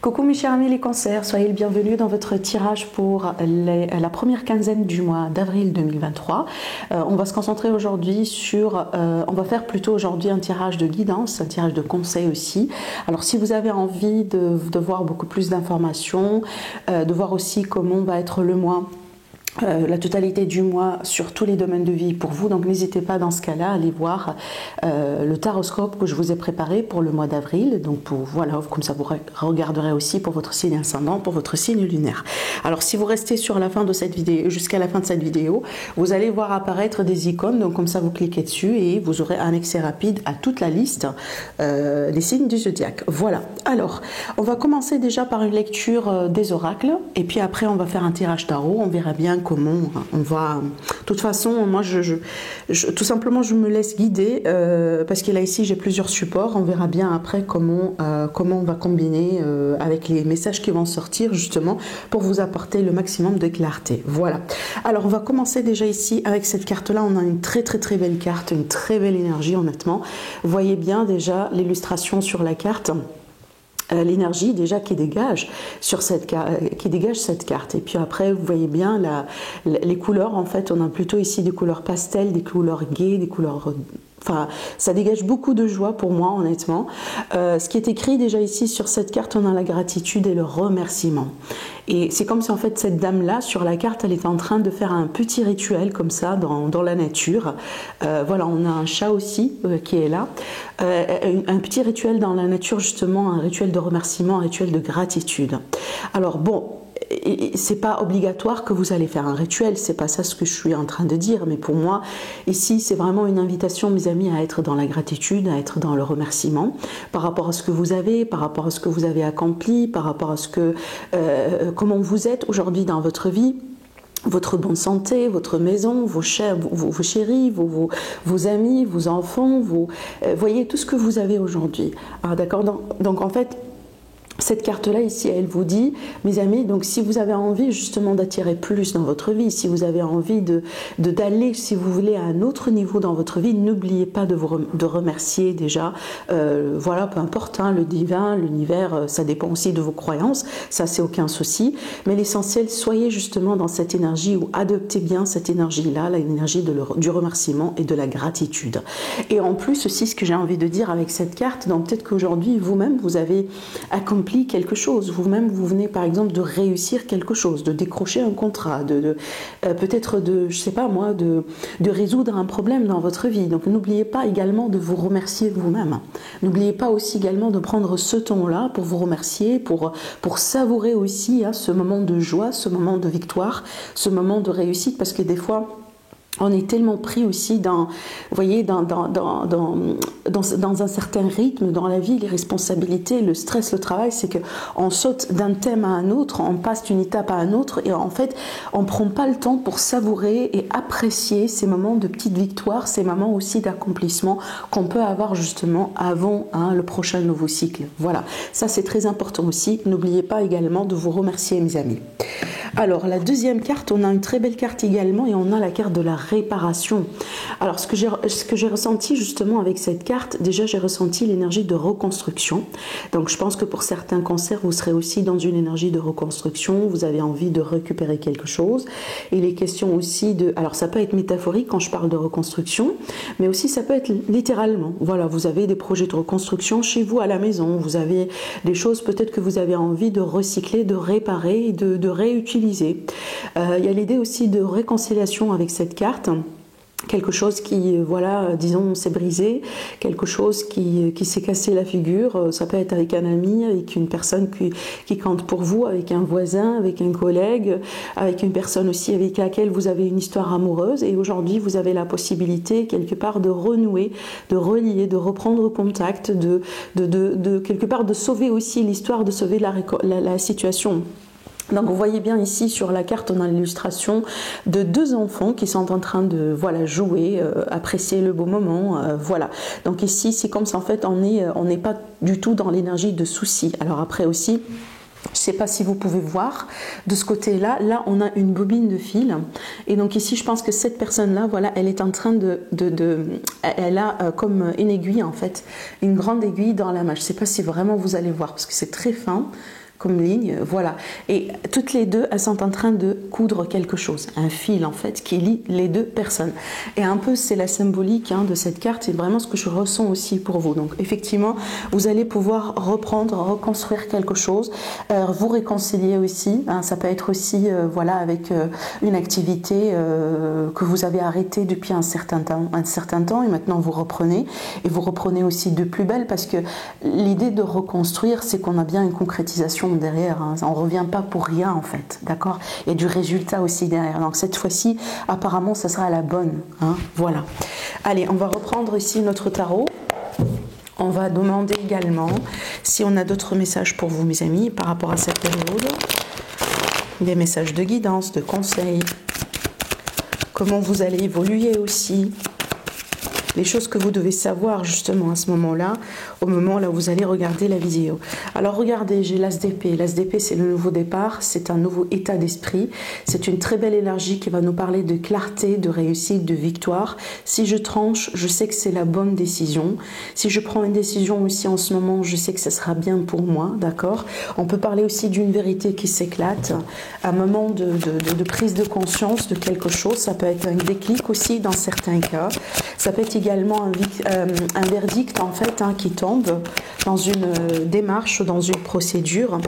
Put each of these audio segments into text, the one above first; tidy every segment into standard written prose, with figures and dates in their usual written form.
Coucou mes chers amis les cancers, soyez le bienvenu dans votre tirage pour la première quinzaine du mois d'avril 2023. On va se concentrer aujourd'hui sur, on va faire plutôt aujourd'hui un tirage de guidance, un tirage de conseil aussi. Alors si vous avez envie de voir beaucoup plus d'informations, de voir aussi comment va être le mois, la totalité du mois sur tous les domaines de vie pour vous, donc n'hésitez pas dans ce cas-là à aller voir le taroscope que je vous ai préparé pour le mois d'avril, donc voilà, comme ça vous regarderez aussi pour votre signe ascendant, pour votre signe lunaire. Alors si vous restez sur la fin de cette vidéo, jusqu'à la fin de cette vidéo, vous allez voir apparaître des icônes, donc comme ça vous cliquez dessus et vous aurez un accès rapide à toute la liste des signes du zodiaque. Voilà, alors on va commencer déjà par une lecture des oracles et puis après on va faire un tirage tarot, on verra bien comment on va. De toute façon, moi, tout simplement, je me laisse guider parce que là ici, j'ai plusieurs supports. On verra bien après comment on va combiner avec les messages qui vont sortir justement pour vous apporter le maximum de clarté. Voilà. Alors, on va commencer déjà ici avec cette carte-là. On a une très belle carte, une très belle énergie, honnêtement. Vous voyez bien déjà l'illustration sur la carte. L'énergie déjà qui dégage sur cette carte et puis après vous voyez bien les couleurs, en fait on a plutôt ici des couleurs pastel, des couleurs gaies, des couleurs, enfin ça dégage beaucoup de joie pour moi honnêtement. Ce qui est écrit déjà ici sur cette carte, on a la gratitude et le remerciement. Et c'est comme si en fait cette dame-là, sur la carte, elle est en train de faire un petit rituel comme ça dans la nature. Voilà, on a un chat aussi qui est là. Un petit rituel dans la nature justement, un rituel de remerciement, un rituel de gratitude. Alors bon, c'est pas obligatoire que vous allez faire un rituel, c'est pas ça ce que je suis en train de dire, mais pour moi, ici, c'est vraiment une invitation, mes amis, à être dans la gratitude, à être dans le remerciement, par rapport à ce que vous avez, par rapport à ce que vous avez accompli, par rapport à ce que, comment vous êtes aujourd'hui dans votre vie, votre bonne santé, votre maison, vos chéris, vos amis, vos enfants, voyez tout ce que vous avez aujourd'hui. Ah, d'accord, donc en fait, cette carte-là ici, elle vous dit, mes amis, donc si vous avez envie justement d'attirer plus dans votre vie, si vous avez envie d'aller, si vous voulez, à un autre niveau dans votre vie, n'oubliez pas de remercier déjà, voilà, peu importe, hein, le divin, l'univers, ça dépend aussi de vos croyances, ça c'est aucun souci, mais l'essentiel, soyez justement dans cette énergie ou adoptez bien cette énergie-là, l'énergie du remerciement et de la gratitude. Et en plus aussi, ce que j'ai envie de dire avec cette carte, donc peut-être qu'aujourd'hui, vous-même, vous avez accompli quelque chose, vous-même vous venez par exemple de réussir quelque chose, de décrocher un contrat, peut-être je sais pas moi, de résoudre un problème dans votre vie. Donc n'oubliez pas également de vous remercier vous-même. N'oubliez pas aussi également de prendre ce temps-là pour vous remercier, pour savourer aussi ce moment de joie, ce moment de victoire, ce moment de réussite, parce que des fois on est tellement pris aussi dans, vous voyez, dans un certain rythme dans la vie, les responsabilités, le stress, le travail, c'est qu'on saute d'un thème à un autre, on passe d'une étape à un autre et en fait, on ne prend pas le temps pour savourer et apprécier ces moments de petite victoire, ces moments aussi d'accomplissement qu'on peut avoir justement avant le prochain nouveau cycle. Voilà, ça c'est très important aussi. N'oubliez pas également de vous remercier, mes amis. Alors, la deuxième carte, on a une très belle carte également et on a la carte de la réparation. Alors, ce que j'ai ressenti justement avec cette carte, déjà j'ai ressenti l'énergie de reconstruction. Donc, je pense que pour certains cancers, vous serez aussi dans une énergie de reconstruction. Vous avez envie de récupérer quelque chose. Et les questions aussi de... Alors, ça peut être métaphorique quand je parle de reconstruction, mais aussi ça peut être littéralement. Voilà, vous avez des projets de reconstruction chez vous à la maison. Vous avez des choses peut-être que vous avez envie de recycler, de réparer et de réutiliser. Il y a l'idée aussi de réconciliation avec cette carte. Quelque chose qui, voilà, disons, s'est brisé, quelque chose qui s'est cassé la figure, ça peut être avec un ami, avec une personne qui compte pour vous, avec un voisin, avec un collègue, avec une personne aussi avec laquelle vous avez une histoire amoureuse et aujourd'hui vous avez la possibilité quelque part de renouer, de relier, de reprendre contact, de quelque part de sauver aussi l'histoire, de sauver la situation. Donc vous voyez bien ici sur la carte, on a l'illustration de deux enfants qui sont en train de jouer, apprécier le beau moment, voilà. Donc ici c'est comme ça en fait on n'est pas du tout dans l'énergie de souci. Alors après aussi, je ne sais pas si vous pouvez voir de ce côté-là, là on a une bobine de fil et donc ici je pense que cette personne-là, voilà, elle est en train elle a comme une aiguille en fait, une grande aiguille dans la main. Je ne sais pas si vraiment vous allez voir parce que c'est très fin. comme ligne, voilà. Et toutes les deux, elles sont en train de coudre quelque chose, un fil en fait qui lie les deux personnes. Et un peu c'est la symbolique de cette carte, c'est vraiment ce que je ressens aussi pour vous. Donc effectivement, vous allez pouvoir reprendre, reconstruire quelque chose, vous réconcilier aussi. Ça peut être aussi voilà, avec une activité que vous avez arrêtée depuis un certain temps et maintenant vous reprenez. Et vous reprenez aussi de plus belle parce que l'idée de reconstruire, c'est qu'on a bien une concrétisation derrière. On ne revient pas pour rien en fait, d'accord? Il y a du résultat aussi derrière. Donc cette fois-ci, apparemment, ça sera la bonne. Voilà. Allez, on va reprendre ici notre tarot. On va demander également si on a d'autres messages pour vous, mes amis, par rapport à cette période. Des messages de guidance, de conseils. Comment vous allez évoluer aussi. Les choses que vous devez savoir justement à ce moment-là, au moment là où vous allez regarder la vidéo. Alors regardez, j'ai l'As d'épée. L'As d'épée, c'est le nouveau départ, c'est un nouveau état d'esprit. C'est une très belle énergie qui va nous parler de clarté, de réussite, de victoire. Si je tranche, je sais que c'est la bonne décision. Si je prends une décision aussi en ce moment, je sais que ça sera bien pour moi, d'accord? On peut parler aussi d'une vérité qui s'éclate, un moment de prise de conscience de quelque chose. Ça peut être un déclic aussi dans certains cas. Ça peut être également un verdict en fait qui tombe dans une démarche, dans une procédure.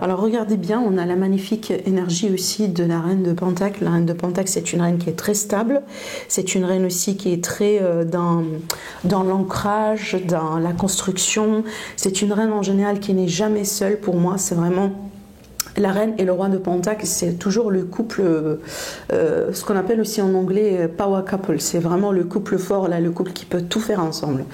Alors regardez bien, on a la magnifique énergie aussi de la reine de Pentacle. La reine de Pentacle, c'est une reine qui est très stable. C'est une reine aussi qui est très dans l'ancrage, dans la construction. C'est une reine en général qui n'est jamais seule. Pour moi, c'est vraiment... La reine et le roi de Pentacle, c'est toujours le couple, ce qu'on appelle aussi en anglais power couple. C'est vraiment le couple fort, là, le couple qui peut tout faire ensemble.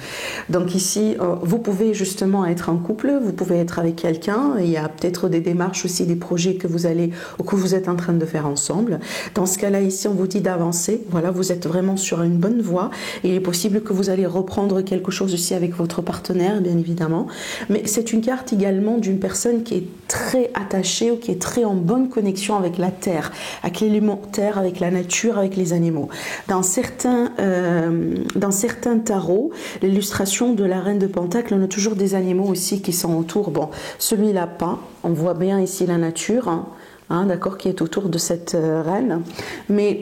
Donc ici, vous pouvez justement être en couple, vous pouvez être avec quelqu'un. Il y a peut-être des démarches aussi, des projets que vous allez ou que vous êtes en train de faire ensemble. Dans ce cas-là, ici, on vous dit d'avancer. Voilà, vous êtes vraiment sur une bonne voie. Il est possible que vous allez reprendre quelque chose aussi avec votre partenaire, bien évidemment. Mais c'est une carte également d'une personne qui est très attachée, qui est très en bonne connexion avec la terre, avec l'élément terre, avec la nature, avec les animaux. Dans certains tarots, l'illustration de la reine de Pentacle, on a toujours des animaux aussi qui sont autour. Bon, celui-là pas, on voit bien ici la nature, d'accord, qui est autour de cette reine. Mais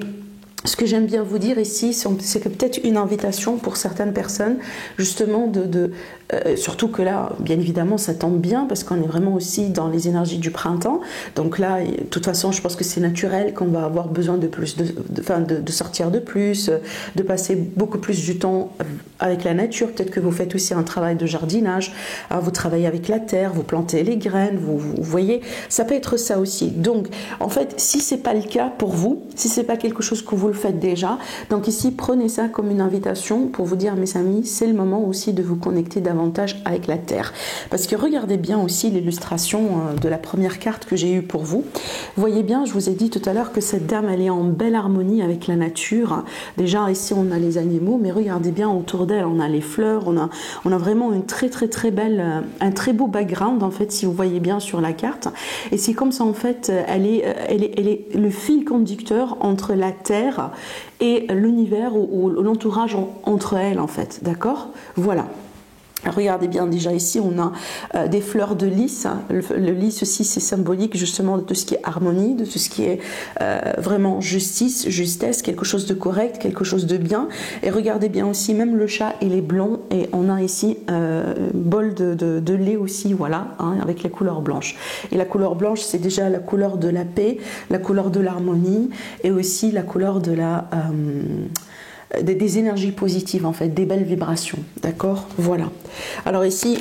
ce que j'aime bien vous dire ici, c'est que peut-être une invitation pour certaines personnes, justement, surtout que là, bien évidemment, ça tombe bien parce qu'on est vraiment aussi dans les énergies du printemps. Donc là, de toute façon, je pense que c'est naturel qu'on va avoir besoin de plus, de sortir de plus, de passer beaucoup plus du temps avec la nature. Peut-être que vous faites aussi un travail de jardinage, vous travaillez avec la terre, vous plantez les graines, vous voyez, ça peut être ça aussi. Donc, en fait, si c'est pas le cas pour vous, si c'est pas quelque chose que vous le faites déjà, donc ici, prenez ça comme une invitation pour vous dire, mes amis, c'est le moment aussi de vous connecter davantage avec la terre. Parce que regardez bien aussi l'illustration de la première carte que j'ai eue pour vous. Vous voyez bien, je vous ai dit tout à l'heure que cette dame, elle est en belle harmonie avec la nature. Déjà, ici, on a les animaux, mais regardez bien autour d'elle, on a les fleurs, on a vraiment une très belle, un très beau background, en fait, si vous voyez bien sur la carte. Et c'est comme ça, en fait, elle est le fil conducteur entre la terre et l'univers ou l'entourage entre elles, en fait, d'accord? Voilà. Regardez bien, déjà ici on a des fleurs de lys. Le lys aussi, c'est symbolique justement de tout ce qui est harmonie, de tout ce qui est vraiment justice, justesse, quelque chose de correct, quelque chose de bien. Et regardez bien aussi, même le chat il est blond et on a ici un bol de lait aussi, voilà, avec la couleur blanche. Et la couleur blanche, c'est déjà la couleur de la paix, la couleur de l'harmonie et aussi la couleur de la... des énergies positives en fait, des belles vibrations, d'accord? Voilà. Alors ici,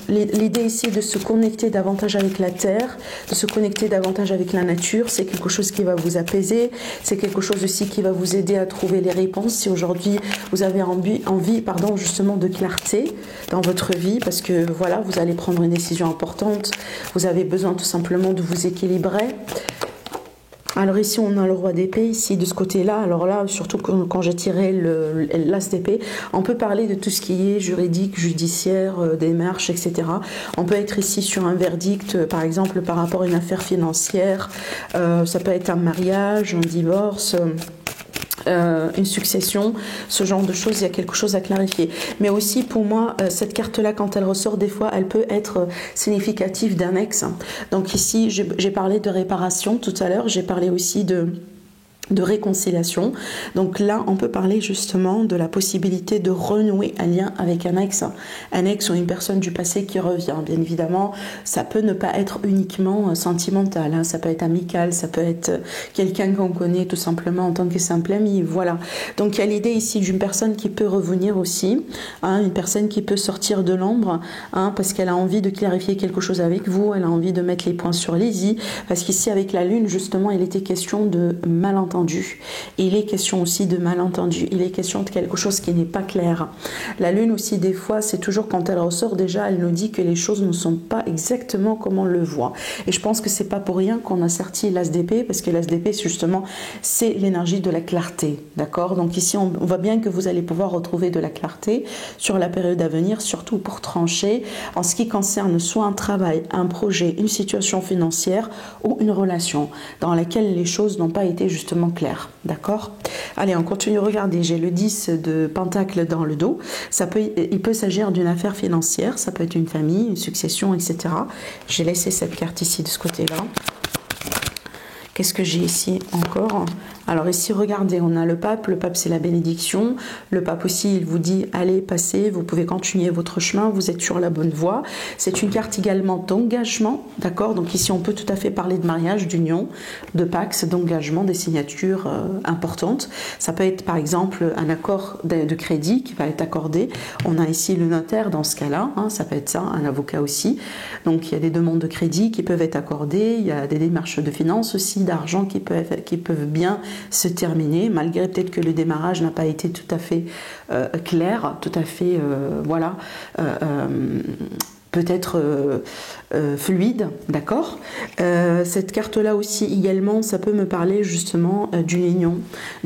l'idée ici de se connecter davantage avec la terre, de se connecter davantage avec la nature, c'est quelque chose qui va vous apaiser, c'est quelque chose aussi qui va vous aider à trouver les réponses si aujourd'hui vous avez envie justement de clarté dans votre vie, parce que voilà, vous allez prendre une décision importante, vous avez besoin tout simplement de vous équilibrer. Alors ici on a le roi d'épée ici de ce côté-là. Alors là, surtout quand j'ai tiré l'as d'épée, on peut parler de tout ce qui est juridique, judiciaire, démarche, etc. On peut être ici sur un verdict, par exemple par rapport à une affaire financière. Ça peut être un mariage, un divorce. une succession, ce genre de choses, il y a quelque chose à clarifier. Mais aussi pour moi, cette carte-là, quand elle ressort, des fois, elle peut être significative d'un ex. Donc ici, j'ai parlé de réparation tout à l'heure, j'ai parlé aussi de réconciliation. Donc là, on peut parler justement de la possibilité de renouer un lien avec un ex ou une personne du passé qui revient. Bien évidemment, ça peut ne pas être uniquement sentimental, hein. Ça peut être amical, ça peut être quelqu'un qu'on connaît tout simplement en tant que simple ami, voilà. Donc il y a l'idée ici d'une personne qui peut revenir aussi, hein, une personne qui peut sortir de l'ombre, hein, parce qu'elle a envie de clarifier quelque chose avec vous, elle a envie de mettre les points sur les i, parce qu'ici avec la lune, justement, il était question de malentendu. Il est question aussi de malentendu, il est question de quelque chose qui n'est pas clair. La lune aussi, des fois, c'est toujours quand elle ressort, déjà, elle nous dit que les choses ne sont pas exactement comme on le voit. Et je pense que c'est pas pour rien qu'on a sorti l'as d'épée, parce que l'as d'épée, justement, c'est l'énergie de la clarté, d'accord? Donc ici, on voit bien que vous allez pouvoir retrouver de la clarté sur la période à venir, surtout pour trancher en ce qui concerne soit un travail, un projet, une situation financière ou une relation dans laquelle les choses n'ont pas été justement clair, d'accord? Allez, on continue. Regardez, j'ai le 10 de Pentacle dans le dos. Il peut s'agir d'une affaire financière, ça peut être une famille, une succession, etc. J'ai laissé cette carte ici de ce côté-là. Qu'est-ce que j'ai ici encore? Alors ici, regardez, on a le pape. Le pape, c'est la bénédiction. Le pape aussi, il vous dit, allez, passez, vous pouvez continuer votre chemin, vous êtes sur la bonne voie. C'est une carte également d'engagement, d'accord? Donc ici, on peut tout à fait parler de mariage, d'union, de pax, d'engagement, des signatures importantes. Ça peut être, par exemple, un accord de crédit qui va être accordé. On a ici le notaire dans ce cas-là, hein, ça peut être ça, un avocat aussi. Donc il y a des demandes de crédit qui peuvent être accordées, il y a des démarches de finances aussi, d'argent qui peuvent bien se terminer, malgré peut-être que le démarrage n'a pas été tout à fait clair, tout à fait, voilà, peut-être fluide, d'accord? Cette carte-là aussi, également, ça peut me parler justement d'une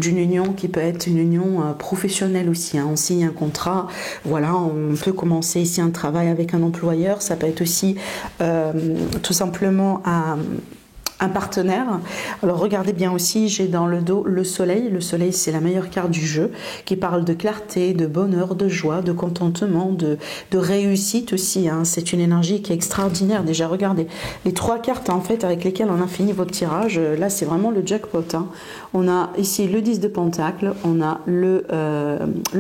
union qui peut être une union professionnelle aussi, hein. On signe un contrat, voilà, on peut commencer ici un travail avec un employeur, ça peut être aussi tout simplement un partenaire. Alors regardez bien aussi, j'ai dans le dos le soleil. Le soleil, c'est la meilleure carte du jeu, qui parle de clarté, de bonheur, de joie, de contentement, de réussite aussi, hein. C'est une énergie qui est extraordinaire. Déjà, regardez, les trois cartes en fait avec lesquelles on a fini votre tirage, là c'est vraiment le jackpot, hein. On a ici le 10 de Pentacle, on a le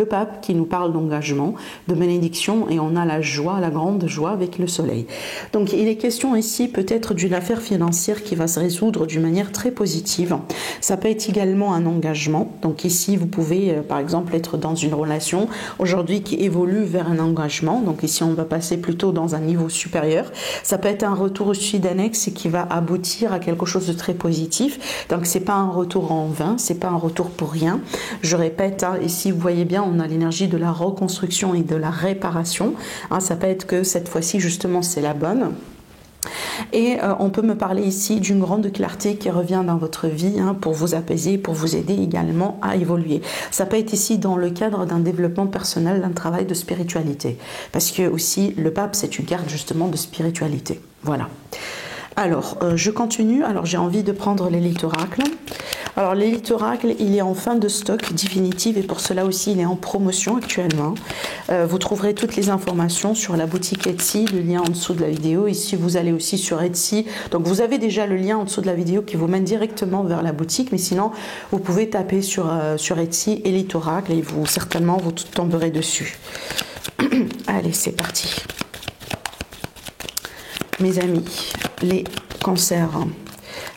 pape qui nous parle d'engagement, de bénédiction, et on a la joie, la grande joie avec le soleil. Donc il est question ici peut-être d'une affaire financière qui va se résoudre d'une manière très positive. Ça peut être également un engagement. Donc ici, vous pouvez par exemple être dans une relation aujourd'hui qui évolue vers un engagement. Donc ici, on va passer plutôt dans un niveau supérieur. Ça peut être un retour aussi d'annexe qui va aboutir à quelque chose de très positif. Donc c'est pas un retour en vain, c'est pas un retour pour rien. Je répète, hein, ici, vous voyez bien, on a l'énergie de la reconstruction et de la réparation. Hein, ça peut être que cette fois-ci, justement, c'est la bonne. Et on peut me parler ici d'une grande clarté qui revient dans votre vie, hein, pour vous apaiser, pour vous aider également à évoluer. Ça peut être ici dans le cadre d'un développement personnel, d'un travail de spiritualité. Parce que aussi, le pape, c'est une carte justement de spiritualité. Voilà. Alors, je continue. Alors, j'ai envie de prendre l'élite oracle. Alors, l'élite oracle, il est en fin de stock définitive et pour cela aussi, il est en promotion actuellement. Vous trouverez toutes les informations sur la boutique Etsy, le lien en dessous de la vidéo. Ici, vous allez aussi sur Etsy. Donc, vous avez déjà le lien en dessous de la vidéo qui vous mène directement vers la boutique. Mais sinon, vous pouvez taper sur Etsy, élite oracle, et certainement, vous tomberez dessus. Allez, c'est parti. Mes amis, les cancers.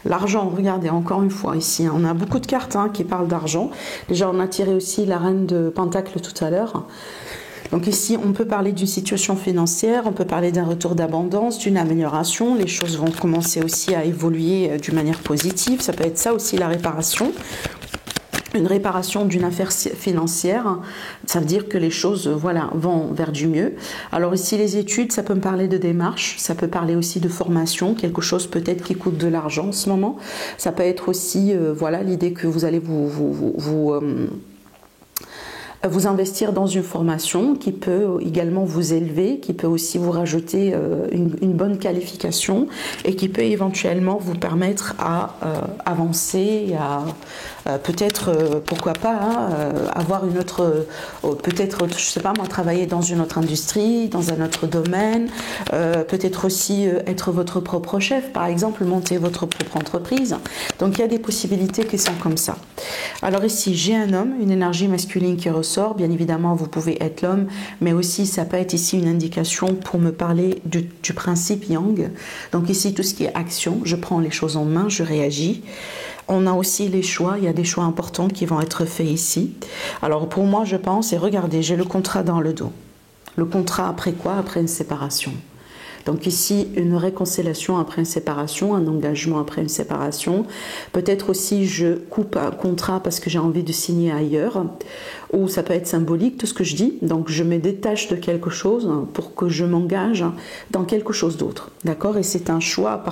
L'argent, regardez, encore une fois, ici, on a beaucoup de cartes, hein, qui parlent d'argent. Déjà, on a tiré aussi la reine de Pentacle tout à l'heure. Donc ici, on peut parler d'une situation financière, on peut parler d'un retour d'abondance, d'une amélioration. Les choses vont commencer aussi à évoluer d'une manière positive. Ça peut être ça aussi, la réparation. Une réparation d'une affaire financière, ça veut dire que les choses, voilà, vont vers du mieux. Alors ici, les études, ça peut me parler de démarche, ça peut parler aussi de formation, quelque chose peut-être qui coûte de l'argent en ce moment. Ça peut être aussi, voilà, l'idée que vous allez vous investir dans une formation qui peut également vous élever, qui peut aussi vous rajouter une bonne qualification et qui peut éventuellement vous permettre à avancer, à peut-être, pourquoi pas, hein, avoir une autre, peut-être, je sais pas moi, travailler dans une autre industrie, dans un autre domaine, peut-être aussi être votre propre chef, par exemple, monter votre propre entreprise. Donc il y a des possibilités qui sont comme ça. Alors ici, j'ai un homme, une énergie masculine qui ressort. Bien évidemment, vous pouvez être l'homme, mais aussi ça peut être ici une indication pour me parler du principe Yang. Donc ici, tout ce qui est action, je prends les choses en main, je réagis. On a aussi les choix, il y a des choix importants qui vont être faits ici. Alors pour moi, je pense, et regardez, j'ai le contrat dans le dos. Le contrat après quoi? Après une séparation. Donc ici, une réconciliation après une séparation, un engagement après une séparation. Peut-être aussi, je coupe un contrat parce que j'ai envie de signer ailleurs. Ou ça peut être symbolique, tout ce que je dis. Donc je me détache de quelque chose pour que je m'engage dans quelque chose d'autre. D'accord? Et c'est un choix,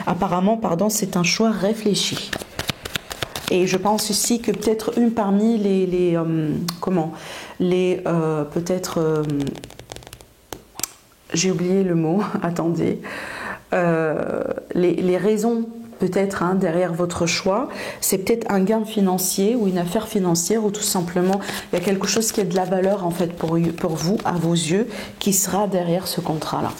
apparemment, c'est un choix réfléchi. Et je pense aussi que peut-être une parmi j'ai oublié le mot, attendez, les raisons peut-être derrière votre choix, c'est peut-être un gain financier ou une affaire financière ou tout simplement il y a quelque chose qui est de la valeur en fait pour vous, à vos yeux, qui sera derrière ce contrat-là.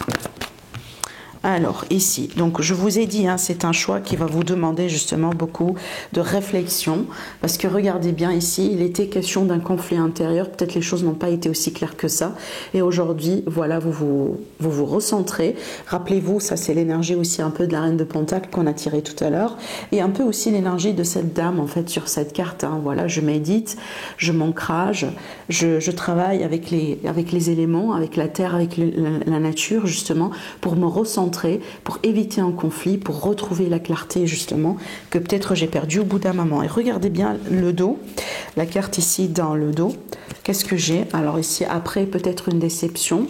Alors ici, donc je vous ai dit, c'est un choix qui va vous demander justement beaucoup de réflexion, parce que regardez bien ici, il était question d'un conflit intérieur, peut-être les choses n'ont pas été aussi claires que ça, et aujourd'hui, voilà, vous recentrez. Rappelez-vous, ça c'est l'énergie aussi un peu de la Reine de Pentacle qu'on a tirée tout à l'heure, et un peu aussi l'énergie de cette dame en fait sur cette carte. Voilà, je médite, je m'ancrage, je travaille avec les éléments, avec la terre, avec la nature justement, pour me recentrer, pour éviter un conflit, pour retrouver la clarté justement que peut-être j'ai perdu au bout d'un moment. Et regardez bien le dos, la carte ici dans le dos, qu'est-ce que j'ai? Alors ici, après peut-être une déception,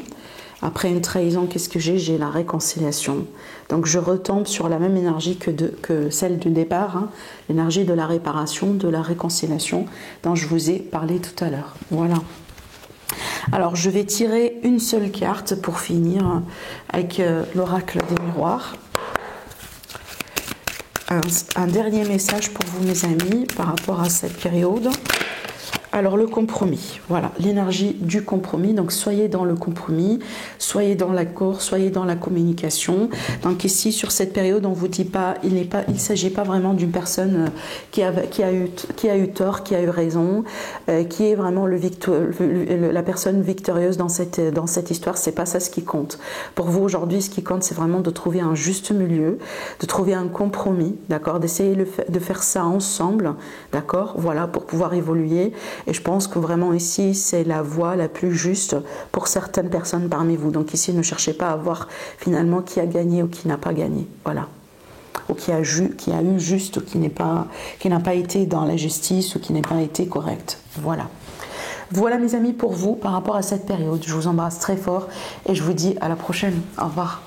après une trahison, qu'est-ce que j'ai? J'ai la réconciliation. Donc je retombe sur la même énergie que celle du départ, l'énergie de la réparation, de la réconciliation dont je vous ai parlé tout à l'heure. Voilà. Alors je vais tirer une seule carte pour finir avec l'oracle des miroirs. Un dernier message pour vous mes amis par rapport à cette période. Alors le compromis, voilà, l'énergie du compromis, donc soyez dans le compromis, soyez dans l'accord, soyez dans la communication. Donc ici sur cette période on vous dit pas, il s'agit pas vraiment d'une personne qui a eu tort, qui a eu raison, qui est vraiment la personne victorieuse dans cette histoire. C'est pas ça ce qui compte. Pour vous aujourd'hui, ce qui compte c'est vraiment de trouver un juste milieu, de trouver un compromis, d'accord, d'essayer de faire ça ensemble, d'accord, voilà, pour pouvoir évoluer. Et je pense que vraiment ici, c'est la voie la plus juste pour certaines personnes parmi vous. Donc ici, ne cherchez pas à voir finalement qui a gagné ou qui n'a pas gagné. Voilà. Ou qui a eu juste ou qui n'a pas été dans la justice ou qui n'a pas été correct. Voilà. Voilà mes amis pour vous par rapport à cette période. Je vous embrasse très fort et je vous dis à la prochaine. Au revoir.